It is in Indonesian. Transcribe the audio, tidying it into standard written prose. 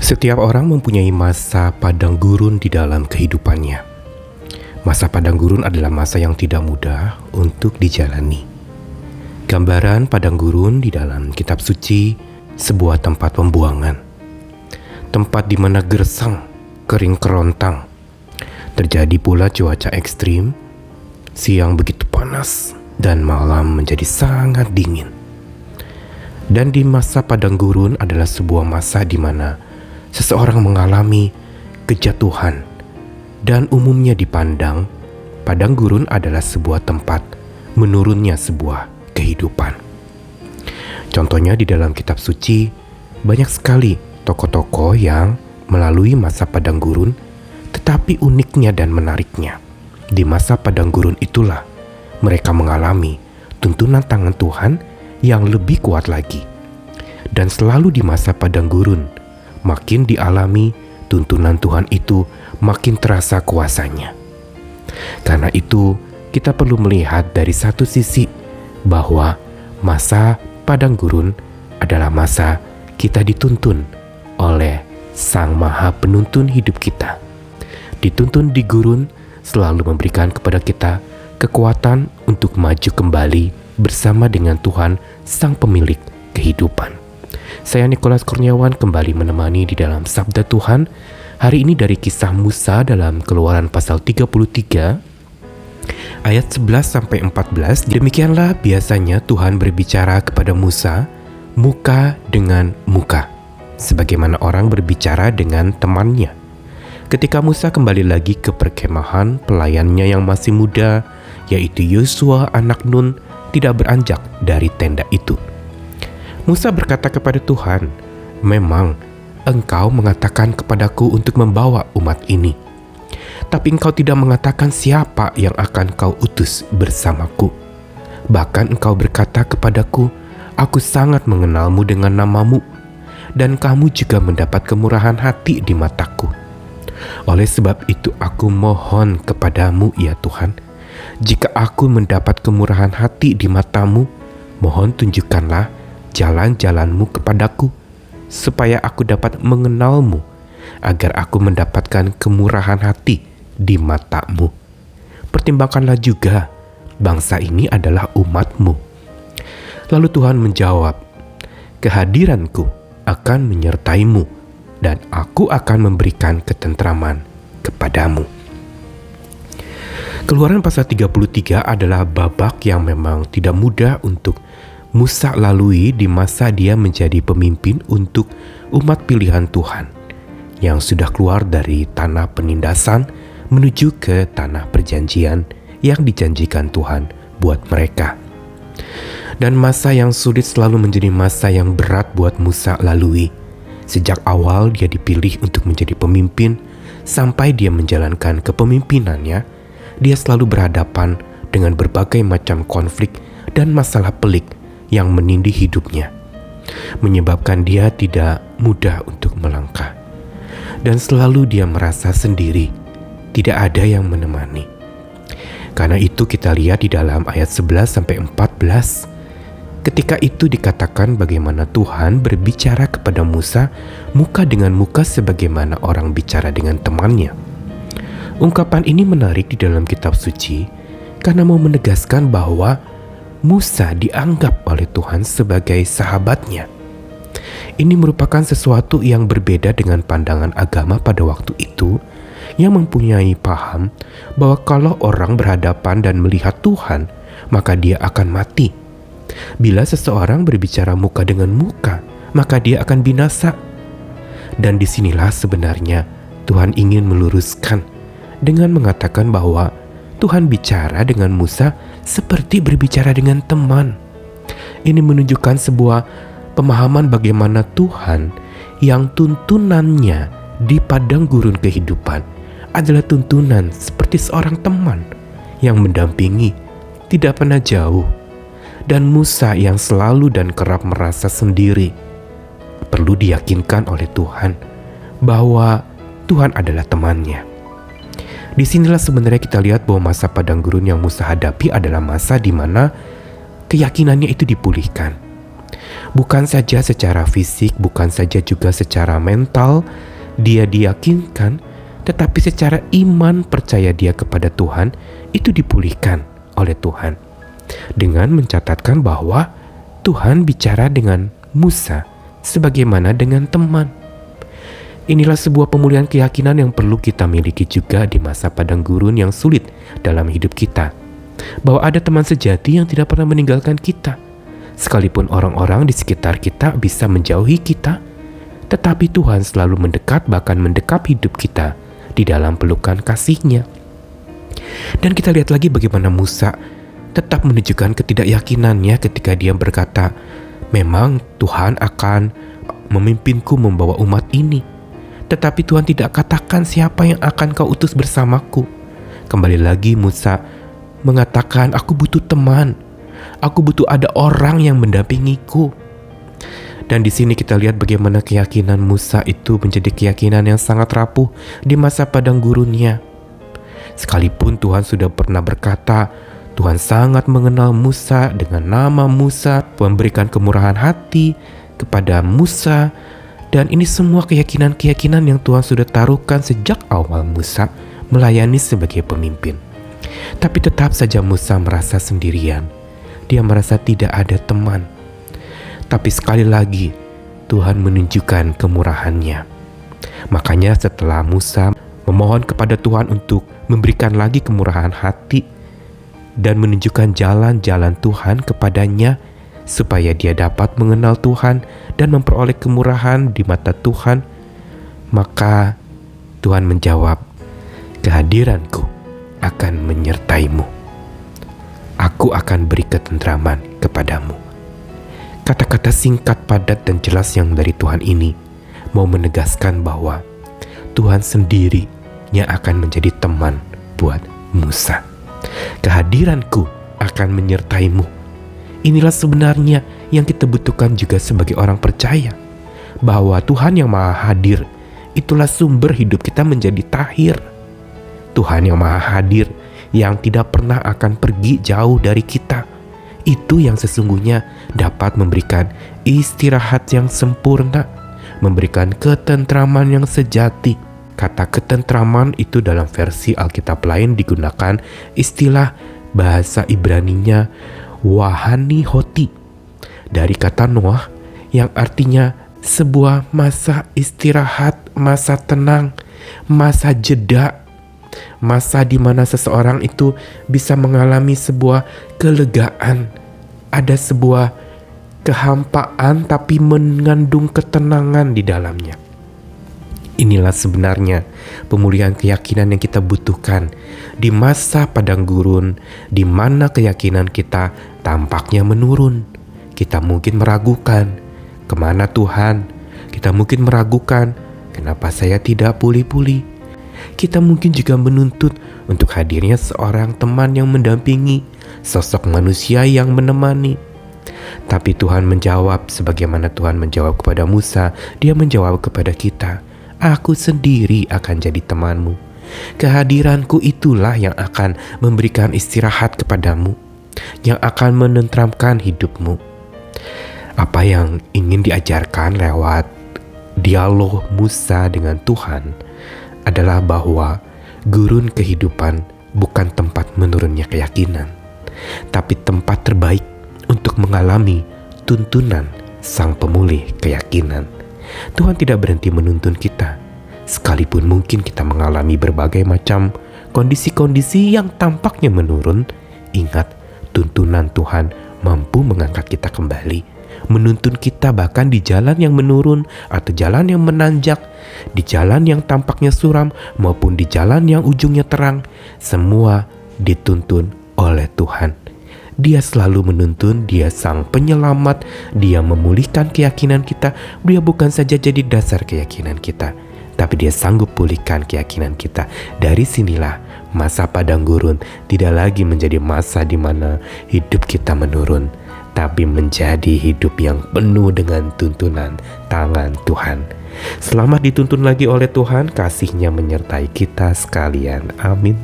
Setiap orang mempunyai masa padang gurun di dalam kehidupannya. Masa padang gurun adalah masa yang tidak mudah untuk dijalani. Gambaran padang gurun di dalam kitab suci sebuah tempat pembuangan. Tempat di mana gersang, kering kerontang. Terjadi pula cuaca ekstrim, siang begitu panas dan malam menjadi sangat dingin. Dan di masa padang gurun adalah sebuah masa di mana seseorang mengalami kejatuhan, dan umumnya dipandang padang gurun adalah sebuah tempat menurunnya sebuah kehidupan. Contohnya di dalam kitab suci banyak sekali tokoh-tokoh yang melalui masa padang gurun, tetapi uniknya dan menariknya di masa padang gurun itulah mereka mengalami tuntunan tangan Tuhan yang lebih kuat lagi. Dan selalu di masa padang gurun makin dialami tuntunan Tuhan itu, makin terasa kuasanya. Karena itu, kita perlu melihat dari satu sisi bahwa masa padang gurun adalah masa kita dituntun oleh Sang Maha Penuntun hidup kita. Dituntun di gurun selalu memberikan kepada kita kekuatan untuk maju kembali bersama dengan Tuhan, Sang Pemilik kehidupan. Saya Nikolas Kurniawan kembali menemani di dalam Sabda Tuhan. Hari ini dari kisah Musa dalam Keluaran pasal 33 ayat 11-14. Demikianlah biasanya Tuhan berbicara kepada Musa muka dengan muka, sebagaimana orang berbicara dengan temannya. Ketika Musa kembali lagi ke perkemahan, pelayannya yang masih muda, yaitu Yosua anak Nun, tidak beranjak dari tenda itu. Musa berkata kepada Tuhan, "Memang Engkau mengatakan kepadaku untuk membawa umat ini, tapi Engkau tidak mengatakan siapa yang akan Kau utus bersamaku. Bahkan Engkau berkata kepadaku, aku sangat mengenalmu dengan namamu, dan kamu juga mendapat kemurahan hati di mataku. Oleh sebab itu aku mohon kepadamu ya Tuhan, jika aku mendapat kemurahan hati di matamu, mohon tunjukkanlah jalan-jalanmu kepadaku, supaya aku dapat mengenalmu, agar aku mendapatkan kemurahan hati di matamu. Pertimbangkanlah juga, bangsa ini adalah umatmu." Lalu Tuhan menjawab, "Kehadiranku akan menyertaimu, dan aku akan memberikan ketentraman kepadamu." Keluaran pasal 33 adalah babak yang memang tidak mudah untuk Musa lalui di masa dia menjadi pemimpin untuk umat pilihan Tuhan yang sudah keluar dari tanah penindasan menuju ke tanah perjanjian yang dijanjikan Tuhan buat mereka. Dan masa yang sulit selalu menjadi masa yang berat buat Musa lalui. Sejak awal dia dipilih untuk menjadi pemimpin, sampai dia menjalankan kepemimpinannya, dia selalu berhadapan dengan berbagai macam konflik dan masalah pelik yang menindih hidupnya, menyebabkan dia tidak mudah untuk melangkah. Dan selalu dia merasa sendiri, tidak ada yang menemani. Karena itu kita lihat di dalam ayat 11-14, ketika itu dikatakan bagaimana Tuhan berbicara kepada Musa muka dengan muka sebagaimana orang bicara dengan temannya. Ungkapan ini menarik di dalam kitab suci karena mau menegaskan bahwa Musa dianggap oleh Tuhan sebagai sahabatnya. Ini merupakan sesuatu yang berbeda dengan pandangan agama pada waktu itu, yang mempunyai paham bahwa kalau orang berhadapan dan melihat Tuhan, maka dia akan mati. Bila seseorang berbicara muka dengan muka, maka dia akan binasa. Dan disinilah sebenarnya Tuhan ingin meluruskan dengan mengatakan bahwa Tuhan bicara dengan Musa seperti berbicara dengan teman. Ini menunjukkan sebuah pemahaman bagaimana Tuhan yang tuntunannya di padang gurun kehidupan adalah tuntunan seperti seorang teman yang mendampingi, tidak pernah jauh. Dan Musa yang selalu dan kerap merasa sendiri perlu diyakinkan oleh Tuhan bahwa Tuhan adalah temannya. Disinilah sebenarnya kita lihat bahwa masa padang gurun yang Musa hadapi adalah masa di mana keyakinannya itu dipulihkan. Bukan saja secara fisik, bukan saja juga secara mental dia diyakinkan, tetapi secara iman percaya dia kepada Tuhan itu dipulihkan oleh Tuhan. Dengan mencatatkan bahwa Tuhan bicara dengan Musa sebagaimana dengan teman. Inilah sebuah pemulihan keyakinan yang perlu kita miliki juga di masa padang gurun yang sulit dalam hidup kita. Bahwa ada teman sejati yang tidak pernah meninggalkan kita. Sekalipun orang-orang di sekitar kita bisa menjauhi kita, tetapi Tuhan selalu mendekat, bahkan mendekap hidup kita di dalam pelukan kasih-Nya. Dan kita lihat lagi bagaimana Musa tetap menunjukkan ketidakyakinannya ketika dia berkata, memang Tuhan akan memimpinku membawa umat ini, tetapi Tuhan tidak katakan siapa yang akan kau utus bersamaku. Kembali lagi Musa mengatakan, aku butuh teman, aku butuh ada orang yang mendampingiku. Dan di sini kita lihat bagaimana keyakinan Musa itu menjadi keyakinan yang sangat rapuh di masa padang gurunnya. Sekalipun Tuhan sudah pernah berkata, Tuhan sangat mengenal Musa dengan nama Musa, memberikan kemurahan hati kepada Musa. Dan ini semua keyakinan-keyakinan yang Tuhan sudah taruhkan sejak awal Musa melayani sebagai pemimpin. Tapi tetap saja Musa merasa sendirian. Dia merasa tidak ada teman. Tapi sekali lagi Tuhan menunjukkan kemurahan-Nya. Makanya setelah Musa memohon kepada Tuhan untuk memberikan lagi kemurahan hati dan menunjukkan jalan-jalan Tuhan kepadanya supaya dia dapat mengenal Tuhan dan memperoleh kemurahan di mata Tuhan, maka Tuhan menjawab, kehadiranku akan menyertaimu. Aku akan beri ketentraman kepadamu. Kata-kata singkat, padat, dan jelas yang dari Tuhan ini mau menegaskan bahwa Tuhan sendiri yang akan menjadi teman buat Musa. Kehadiranku akan menyertaimu. Inilah sebenarnya yang kita butuhkan juga sebagai orang percaya, bahwa Tuhan yang Maha Hadir itulah sumber hidup kita menjadi tahir. Tuhan yang Maha Hadir yang tidak pernah akan pergi jauh dari kita, itu yang sesungguhnya dapat memberikan istirahat yang sempurna, memberikan ketentraman yang sejati. Kata ketentraman itu dalam versi Alkitab lain digunakan istilah bahasa Ibraninya wahani hoti, dari kata Noah yang artinya sebuah masa istirahat, masa tenang, masa jeda, masa di mana seseorang itu bisa mengalami sebuah kelegaan, ada sebuah kehampaan tapi mengandung ketenangan di dalamnya. Inilah sebenarnya pemulihan keyakinan yang kita butuhkan di masa padang gurun, di mana keyakinan kita tampaknya menurun. Kita mungkin meragukan, kemana Tuhan? Kita mungkin meragukan, kenapa saya tidak pulih-pulih? Kita mungkin juga menuntut untuk hadirnya seorang teman yang mendampingi, sosok manusia yang menemani. Tapi Tuhan menjawab sebagaimana Tuhan menjawab kepada Musa. Dia menjawab kepada kita, aku sendiri akan jadi temanmu. Kehadiranku itulah yang akan memberikan istirahat kepadamu, yang akan menenteramkan hidupmu. Apa yang ingin diajarkan lewat dialog Musa dengan Tuhan adalah bahwa gurun kehidupan bukan tempat menurunnya keyakinan, tapi tempat terbaik untuk mengalami tuntunan Sang Pemulih keyakinan. Tuhan tidak berhenti menuntun kita, sekalipun mungkin kita mengalami berbagai macam kondisi-kondisi yang tampaknya menurun. Ingat, tuntunan Tuhan mampu mengangkat kita kembali, menuntun kita bahkan di jalan yang menurun atau jalan yang menanjak, di jalan yang tampaknya suram maupun di jalan yang ujungnya terang. Semua dituntun oleh Tuhan. Dia selalu menuntun, Dia Sang Penyelamat, Dia memulihkan keyakinan kita. Dia bukan saja jadi dasar keyakinan kita, tapi Dia sanggup pulihkan keyakinan kita. Dari sinilah masa padang gurun tidak lagi menjadi masa di mana hidup kita menurun, tapi menjadi hidup yang penuh dengan tuntunan tangan Tuhan. Selamat dituntun lagi oleh Tuhan, kasih-Nya menyertai kita sekalian. Amin.